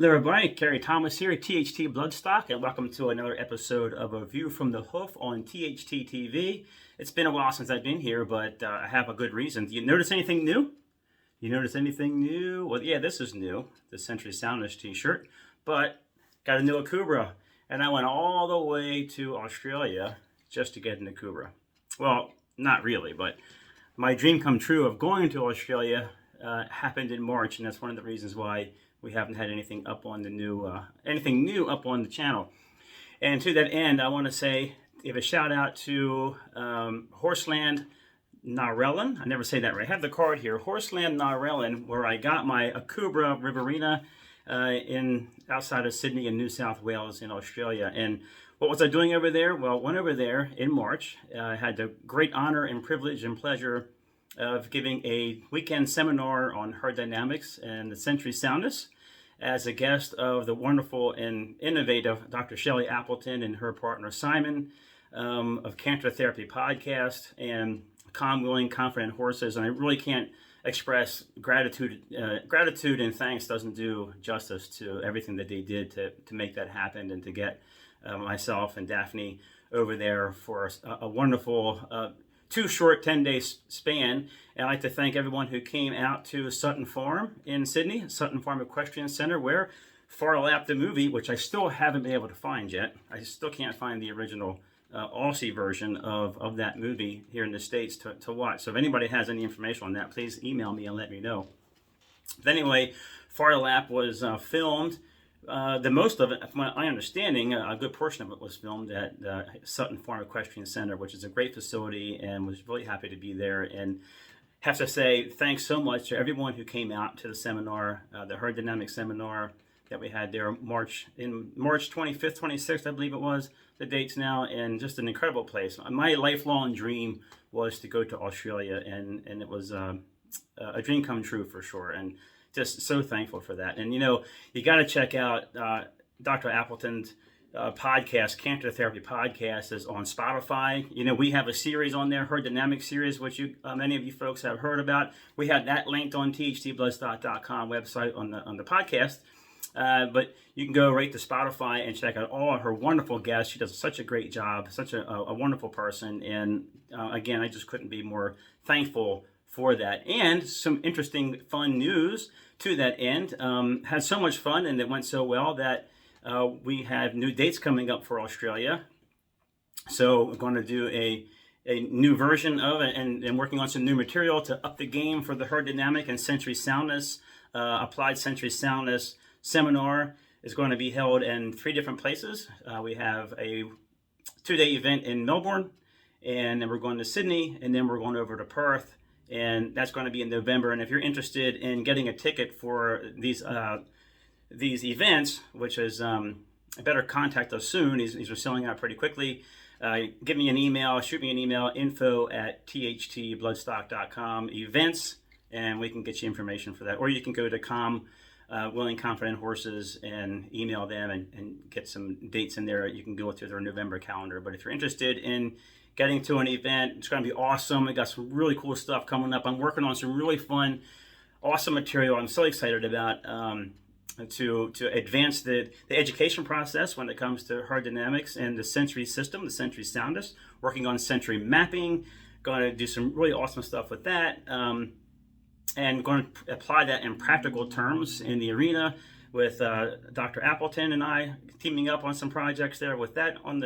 Hello everybody, Kerry Thomas here, THT Bloodstock, and welcome to another episode of A View from the Hoof on THT TV. It's been a while since I've been here, but I have a good reason. Do you notice anything new? You notice anything new? Well, yeah, this is new, the Century Soundness t-shirt, but got a new Akubra, and I went all the way to Australia just to get an Akubra. Well, not really, but my dream come true of going to Australia happened in March, and that's one of the reasons why we haven't had anything up on the anything new up on the channel. And to that end, I want to say, give a shout out to Horseland Narellan. I never say that right. I have the card here, Horseland Narellan, where I got my Akubra Riverina outside of Sydney in New South Wales in Australia. And what was I doing over there? Well, went over there in March. I had the great honor and privilege and pleasure of giving a weekend seminar on herd dynamics and the Century Soundness as a guest of the wonderful and innovative Dr. Shelley Appleton and her partner Simon of Canter Therapy Podcast and Calm, Willing, Confident Horses. And I really can't express gratitude. Gratitude and thanks doesn't do justice to everything that they did to make that happen and to get myself and Daphne over there for a wonderful too short 10-day span. And I'd like to thank everyone who came out to Sutton Farm in Sydney, Sutton Farm Equestrian Center, where Far Lap the movie, which I still haven't been able to find yet. I still can't find the original Aussie version of that movie here in the States to watch. So if anybody has any information on that, please email me and let me know. But anyway, Far Lap was filmed. The most of it, from my understanding, a good portion of it was filmed at Sutton Farm Equestrian Center, which is a great facility, and was really happy to be there. And have to say thanks so much to everyone who came out to the seminar, the Herd Dynamics seminar that we had there March 25th, 26th, I believe it was, the dates now, and just an incredible place. My lifelong dream was to go to Australia, and it was a dream come true for sure. And just so thankful for that. And, you know, you got to check out Dr. Appleton's podcast, Canter Therapy Podcast, is on Spotify. You know, we have a series on there, Herd Dynamics series, which many of you folks have heard about. We have that linked on THTBloodstock.com website on the podcast. But you can go right to Spotify and check out all of her wonderful guests. She does such a great job, such a wonderful person. And again, I just couldn't be more thankful for that. And some interesting fun news to that end. Had so much fun and it went so well that we have new dates coming up for Australia. So we're going to do a new version of it and working on some new material to up the game for the Herd Dynamic and Century Soundness, Applied Century Soundness seminar is going to be held in 3 different places. We have a 2-day event in Melbourne, and then we're going to Sydney, and then we're going over to Perth. And that's going to be in November. And if you're interested in getting a ticket for these events, which is better contact us soon. These are selling out pretty quickly. Give me an email, shoot me an email, info@thtbloodstock.com, events, and we can get you information for that. Or you can go to Calm, Willing, Confident Horses and email them and get some dates in there. You can go through their November calendar. But if you're interested in getting to an event, it's going to be awesome. We got some really cool stuff coming up. I'm working on some really fun, awesome material. I'm so excited about to advance the education process when it comes to herd dynamics and the Century system, the Century Soundness. Working on Century mapping. Going to do some really awesome stuff with that, and going to apply that in practical terms in the arena with Dr. Appleton and I teaming up on some projects there with that on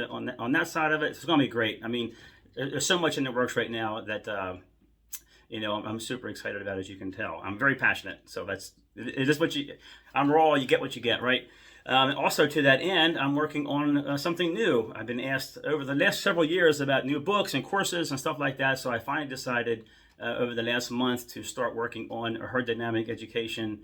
that side of it. It's going to be great. I mean, there's so much in the works right now that you know, I'm super excited about, as you can tell. I'm very passionate, so it is what I'm raw. You get what you get, right? Also, to that end, I'm working on something new. I've been asked over the last several years about new books and courses and stuff like that. So I finally decided over the last month to start working on a herd dynamic education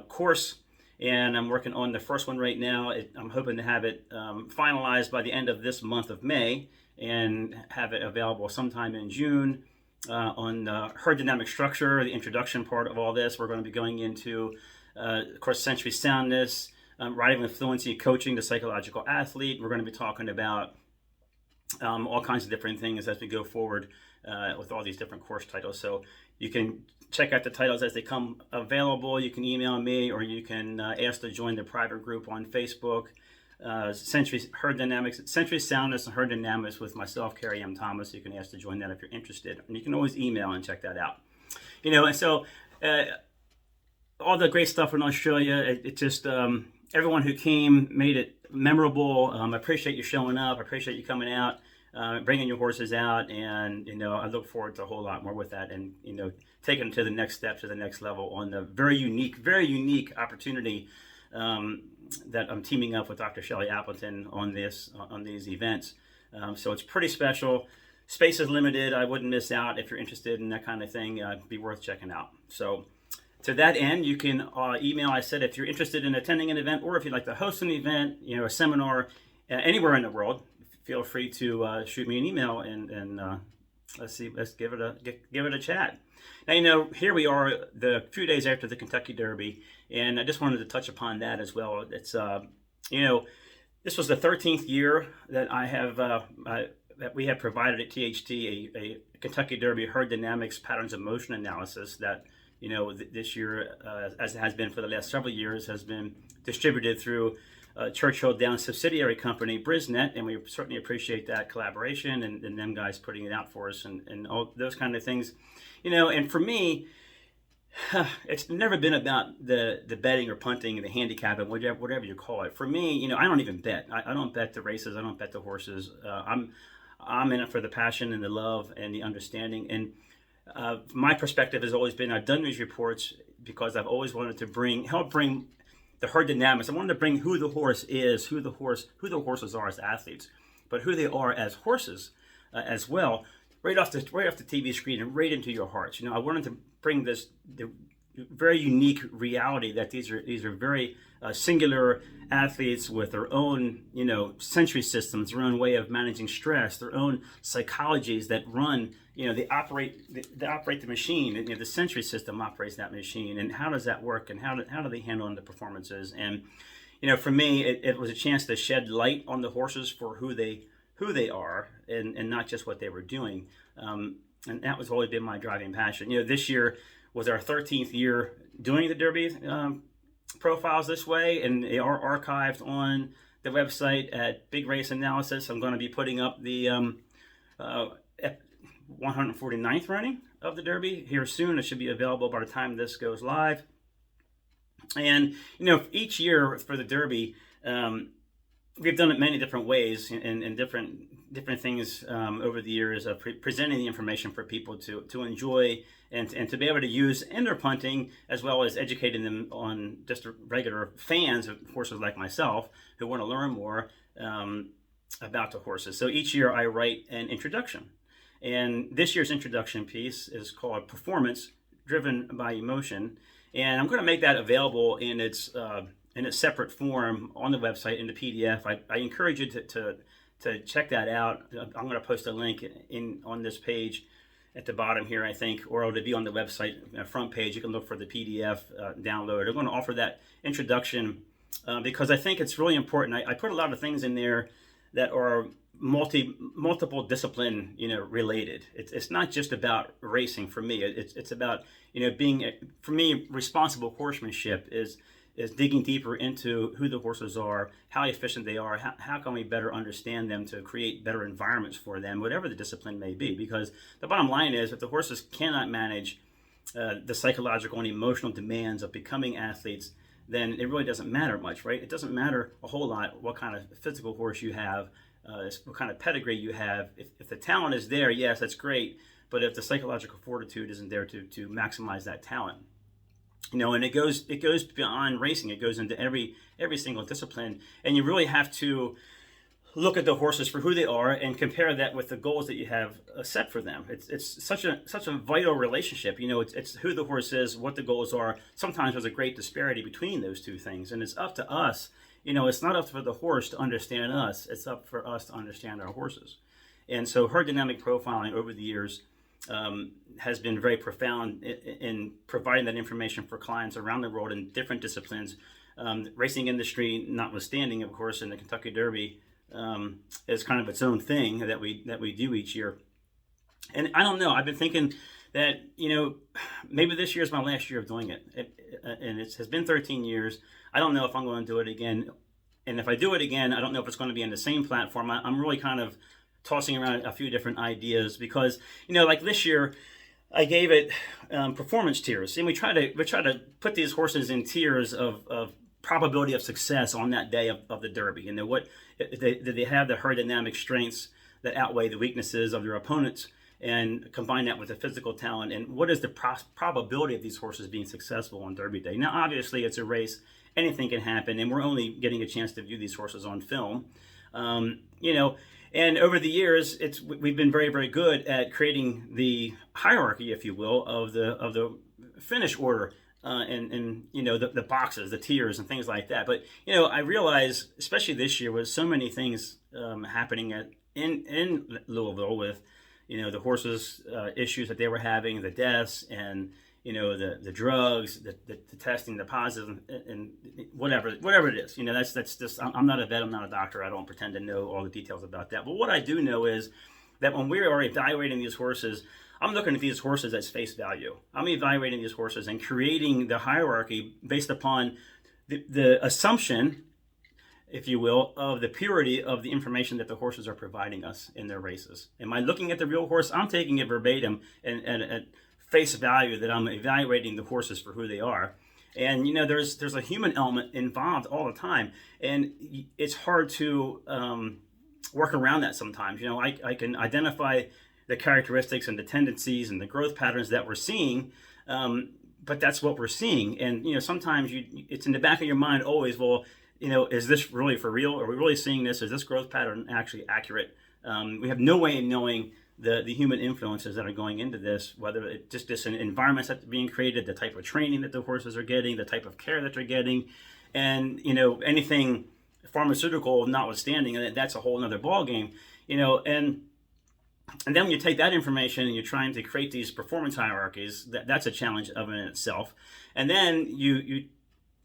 course. And I'm working on the first one right now. I'm hoping to have it finalized by the end of this month of May and have it available sometime in June on herd dynamic structure, the introduction part of all this. We're going to be going into, of course, Century Soundness, riding with fluency, coaching the psychological athlete. We're going to be talking about all kinds of different things as we go forward with all these different course titles. So You can check out the titles as they come available. You can email me, or you can ask to join the private group on Facebook. Century Soundness and Herd Dynamics with myself, Kerry M. Thomas. You can ask to join that if you're interested, and you can always email and check that out. And so all the great stuff in Australia. It just everyone who came made it memorable. I appreciate you showing up. I appreciate you coming out, bringing your horses out, and I look forward to a whole lot more with that, and taking them to the next step, to the next level on the very unique opportunity that I'm teaming up with Dr. Shelley Appleton on these events. So it's pretty special. Space is limited. I wouldn't miss out. If you're interested in that kind of thing, it'd be worth checking out. So to that end, you can email. I said if you're interested in attending an event, or if you'd like to host an event, a seminar anywhere in the world, feel free to shoot me an email, and let's give it a chat. Now, here we are the few days after the Kentucky Derby, and I just wanted to touch upon that as well. It's this was the 13th year that I have that we have provided at THT a Kentucky Derby herd dynamics patterns of motion analysis that this year, as it has been for the last several years, has been distributed through Churchill Downs subsidiary company, Brisnet, and we certainly appreciate that collaboration and them guys putting it out for us and all those kind of things. And for me, it's never been about the betting or punting and the handicap and whatever you call it. For me, I don't even bet. I don't bet the races. I don't bet the horses. I'm in it for the passion and the love and the understanding. And my perspective has always been, I've done these reports because I've always wanted to help bring the herd dynamics. I wanted to bring who the horse is, who the horses are as athletes, but who they are as horses as well, right off the TV screen and right into your hearts. I wanted to bring the very unique reality that these are very singular athletes with their own sensory systems, their own way of managing stress, their own psychologies that run. They operate the machine. The sensory system operates that machine, and how does that work, and how do they handle the performances? And for me, it was a chance to shed light on the horses for who they are, and not just what they were doing. And that was always been my driving passion. This year was our 13th year doing the Derby profiles this way, and they are archived on the website at Big Race Analysis. I'm going to be putting up the 149th running of the Derby here soon. It should be available by the time this goes live. And each year for the Derby, we've done it many different ways and different things over the years of presenting the information for people to enjoy and to be able to use in their punting, as well as educating them on just regular fans of horses like myself who want to learn more about the horses. So each year I write an introduction. And this year's introduction piece is called Performance Driven by Emotion. And I'm going to make that available in its separate form on the website in the PDF. I encourage you to check that out. I'm going to post a link on this page at the bottom here, I think, or it'll be on the website front page. You can look for the PDF download. I'm going to offer that introduction because I think it's really important. I put a lot of things in there that are multiple discipline related. It's not just about racing for me. It's about being, for me, responsible horsemanship is digging deeper into who the horses are, how efficient they are, how can we better understand them to create better environments for them, whatever the discipline may be. Because the bottom line is, if the horses cannot manage the psychological and emotional demands of becoming athletes, then it really doesn't matter much, right? It doesn't matter a whole lot what kind of physical horse you have, what kind of pedigree you have. If the talent is there, yes, that's great. But if the psychological fortitude isn't there to maximize that talent, and it goes beyond racing. It goes into every single discipline, and you really have to look at the horses for who they are and compare that with the goals that you have set for them. It's such a vital relationship. It's who the horse is, what the goals are. Sometimes there's a great disparity between those two things, and it's up to us. It's not up for the horse to understand us. It's up for us to understand our horses. And so herd dynamic profiling over the years has been very profound in providing that information for clients around the world in different disciplines. Racing industry notwithstanding, of course, in the Kentucky Derby is kind of its own thing that we do each year. And I don't know, I've been thinking that, maybe this year is my last year of doing it. And it has been 13 years. I don't know if I'm going to do it again. And if I do it again, I don't know if it's going to be on the same platform. I'm really kind of tossing around a few different ideas because, like this year, I gave it performance tiers, and we try to put these horses in tiers of probability of success on that day of the Derby. What do they have the herdodynamic strengths that outweigh the weaknesses of their opponents, and combine that with the physical talent, and what is the probability of these horses being successful on Derby Day? Now, obviously, it's a race; anything can happen, and we're only getting a chance to view these horses on film. And over the years, we've been very, very good at creating the hierarchy, if you will, of the finish order, and the boxes, the tiers, and things like that. But I realize, especially this year, with so many things happening in Louisville with the horses' issues that they were having, the deaths, and the drugs, the testing, the positive, and whatever it is. That's just, I'm not a vet, I'm not a doctor, I don't pretend to know all the details about that. But what I do know is that when we are evaluating these horses, I'm looking at these horses as face value. I'm evaluating these horses and creating the hierarchy based upon the assumption, if you will, of the purity of the information that the horses are providing us in their races. Am I looking at the real horse? I'm taking it verbatim and face value that I'm evaluating the horses for who they are. And there's a human element involved all the time, and it's hard to work around that sometimes. I can identify the characteristics and the tendencies and the growth patterns that we're seeing, but that's what we're seeing. And sometimes it's in the back of your mind always, well, is this really for real? Are we really seeing this? Is this growth pattern actually accurate? We have no way of knowing the human influences that are going into this, whether it's just an environments that are being created, the type of training that the horses are getting, the type of care that they're getting, and anything pharmaceutical notwithstanding, and that's a whole other ballgame. And then when you take that information and you're trying to create these performance hierarchies, that's a challenge of in itself. And then you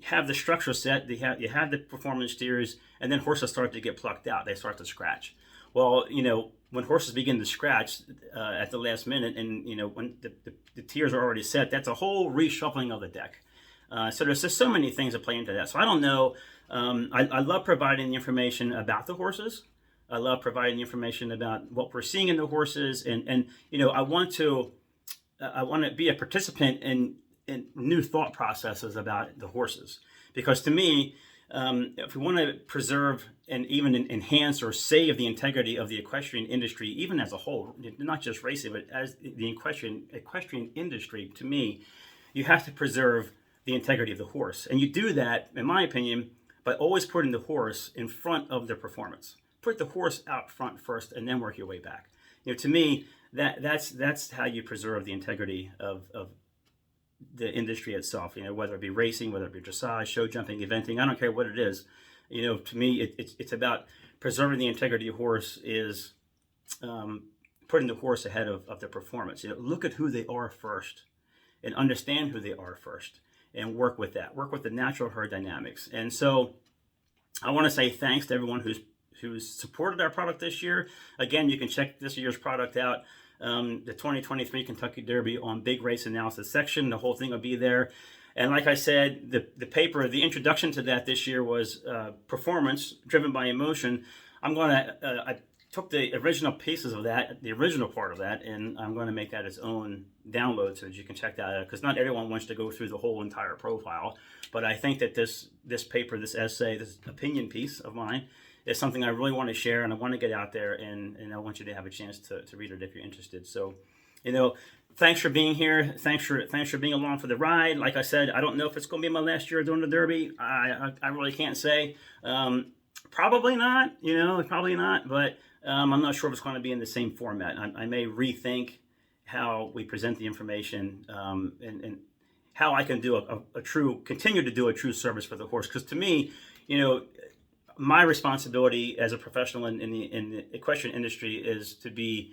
have the structure set, you have the performance tiers, and then horses start to get plucked out. They start to scratch. Well, when horses begin to scratch at the last minute, and when the tiers are already set, that's a whole reshuffling of the deck. So there's just so many things that play into that. So I don't know. I love providing the information about the horses. I love providing the information about what we're seeing in the horses, and I want to be a participant in new thought processes about the horses, because to me, if we want to preserve and even enhance or save the integrity of the equestrian industry, even as a whole, not just racing, but as the equestrian industry, to me, you have to preserve the integrity of the horse. And you do that, in my opinion, by always putting the horse in front of the performance. Put the horse out front first and then work your way back. To me, that's how you preserve the integrity of the industry itself, whether it be racing, whether it be dressage, show jumping, eventing, I don't care what it is. To me, it's about preserving the integrity of horse is putting the horse ahead of the performance. Look at who they are first and understand who they are first and work with that. Work with the natural herd dynamics. And so I want to say thanks to everyone who's supported our product this year. Again, you can check this year's product out. The 2023 Kentucky Derby on Big Race Analysis section. The whole thing will be there. And like I said, the paper, the introduction to that this year was Performance Driven by Emotion. I took the original pieces of that, the original part of that, and I'm going to make that its own download so that you can check that out, because not everyone wants to go through the whole entire profile. But I think that this paper, this essay, this opinion piece of mine, is something I really want to share, and I want to get out there, and I want you to have a chance to read it if you're interested. So, thanks for being here. Thanks for being along for the ride. Like I said, I don't know if it's going to be my last year doing the Derby. I really can't say. Probably not. Probably not. But I'm not sure if it's going to be in the same format. I may rethink how we present the information, and how I can do continue to do a true service for the horse. Because to me, my responsibility as a professional in the equestrian industry is to be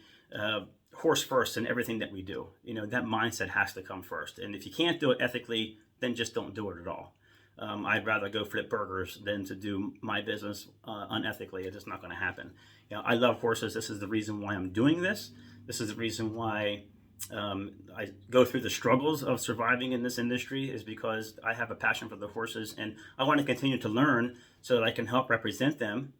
horse first in everything that we do. That mindset has to come first. And if you can't do it ethically, then just don't do it at all. I'd rather go flip burgers than to do my business unethically. It's just not going to happen. I love horses. This is the reason why I'm doing this. This is the reason why I go through the struggles of surviving in this industry is because I have a passion for the horses, and I want to continue to learn so that I can help represent them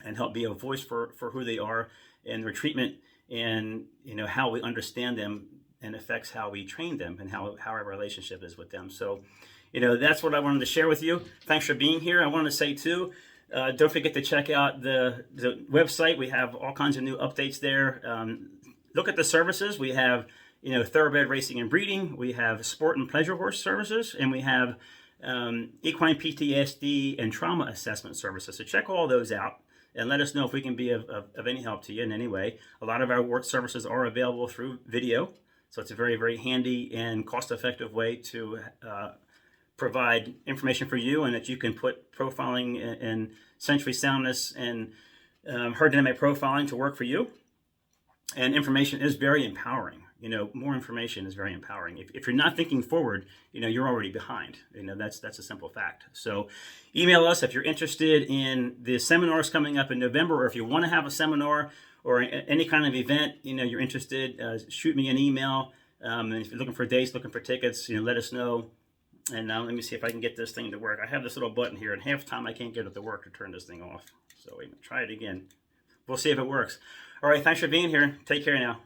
and help be a voice for who they are and their treatment, and how we understand them and affects how we train them and how our relationship is with them. So that's what I wanted to share with you. Thanks for being here. I want to say too, don't forget to check out the website. We have all kinds of new updates there. Look at the services. We have thoroughbred racing and breeding. We have sport and pleasure horse services, and we have equine PTSD and trauma assessment services. So check all those out and let us know if we can be of any help to you in any way. A lot of our work services are available through video, so it's a very, very handy and cost-effective way to provide information for you, and that you can put profiling and sensory soundness and herdodynamic profiling to work for you. And information is very empowering. More information is very empowering. If you're not thinking forward, you're already behind. That's a simple fact. So email us if you're interested in the seminars coming up in November, or if you want to have a seminar or any kind of event, you're interested, shoot me an email. And if you're looking for dates, looking for tickets, let us know. And now let me see if I can get this thing to work. I have this little button here, and half the time I can't get it to work to turn this thing off. So wait, try it again. We'll see if it works. All right, thanks for being here. Take care now.